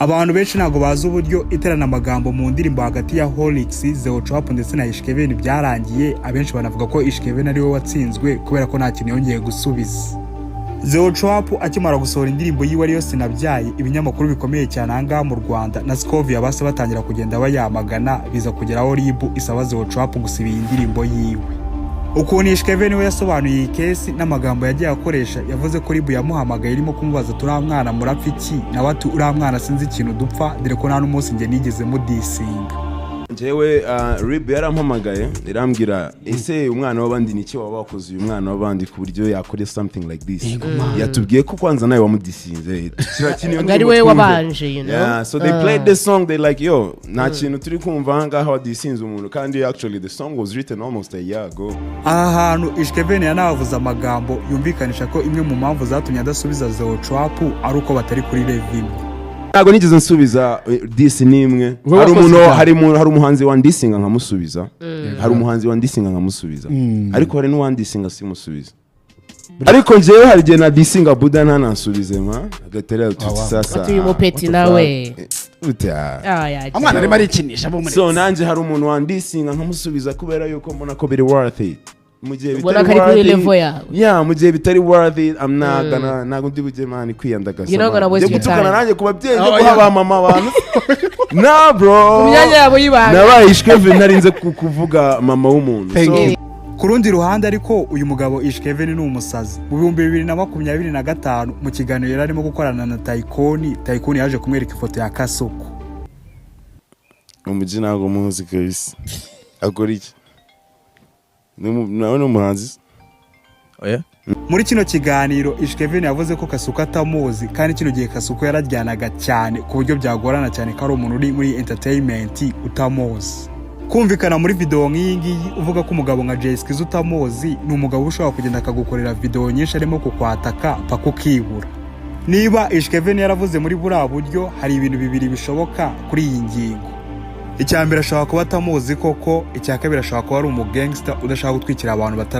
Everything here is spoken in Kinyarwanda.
Abantu benshi ntago bazi uburyo iterana amagambo mu ndirimbo hagati ya Holix, Zeochwap ndetse na Ishkevin byarangiye. Abenshi banavuga ko Ishkevin ari we watsinzwe kubera ko nta kintu yongeye gusubiza. Zeochwap akimara gusohora indirimbo yiwe ariyo Sinabyaye, ibinyamakuru bikomeye cyane ahangaha mu Rwanda na Scovia base batangira kugenda bayamagana, biza kugeraho RIB isaba Zeochwap gusiba iyi ndirimbo yiwe. Ukuntu Ishkevin we yasobanuye iyi kesi n'amagambo yagiye akoresha, yavuze ko RIB yamuhamagaye irimo kumubaza turamwana murapfa iki, nawe ati uramwana sinzi ikintu dupfa, dore ko nta n'umunsi nge nigeze mudisinga. Njyewe RIB yarampamagaye irambwira ese umwana w'abandi niki waba wakoze uyu mwana w'abandi ku buryo yakora something like this. Yatubwiye ko kwanza nawe wamudisinze ngari we wabanje, you know. Yeah, so they played the song, they like yo nta kintu turi kumva ahangaha wadisinze umuntu, kandi actually the song was written almost a year ago. Aha hantu Ishkevin yanavuze amagambo yumvikanisha ko imwe mu mpamvu zatumye adasubiza Zeochwap ari uko batari kuri level. Ntago nigeze nsubiza disi nimwe. Hari umuhanzi wandisinga nkamusubiza. Hari umuhanzi wandisinga nkamusubiza. Ariko hari n'uwandisinga simusubiza. Ariko njyewe hari gihe na disinga Buda ntanansubize ma agatera ututi sasa. Ati umupeti nawe. Amwana arimo arikinisha bo muri. So nanje hari umuntu wandisinga nkamusubiza kubera yuko mbona ko biri worth it. Mugiye bitari worth. Yeah, mugiye bitari worth it. I'm not gonna nago ndibuje mani kwiyandagaza. Gutukana nanjye kubabyeyi no kuba mama abantu. Na bro. Kumyanya yabo yibanga. Nabaye Ishkevin narinze kuvuga mama w'umuntu. So ku rundi ruhande ariko uyu mugabo Ishkevin ni umusazi. Mu 2025 mu kiganiro yari arimo gukorana na Tycoon yaje kumwereka ifoto ya Kasoko. Umuji nago muzi kabisa. Akora iki? Nawe n'umuhanzi. Oya. Muri kino kiganiro Ishkevin yavuze ko Kasuko atamuzi, kandi kino gihe Kasuko yarajyanaga cyane ku buryo byagorana cyane ko ari umuntu uri muri entertainment utamuzi. Kumvikana muri video nk'iyi ngiyi uvuga ko umugabo nka Jessica utamuzi ni umugabo ushobora kugenda akagukorera video nyinshi arimo kukwataka paka ukibura. Niba Ishkevin yaravuze muri buriya buryo, hari ibintu bibiri bishoboka kuri iyi ngingo. Icyambere ashobora kuba atamuzi koko, icyakabiri ashobora kuba ari umugangster udashaka gutwikira abantu batari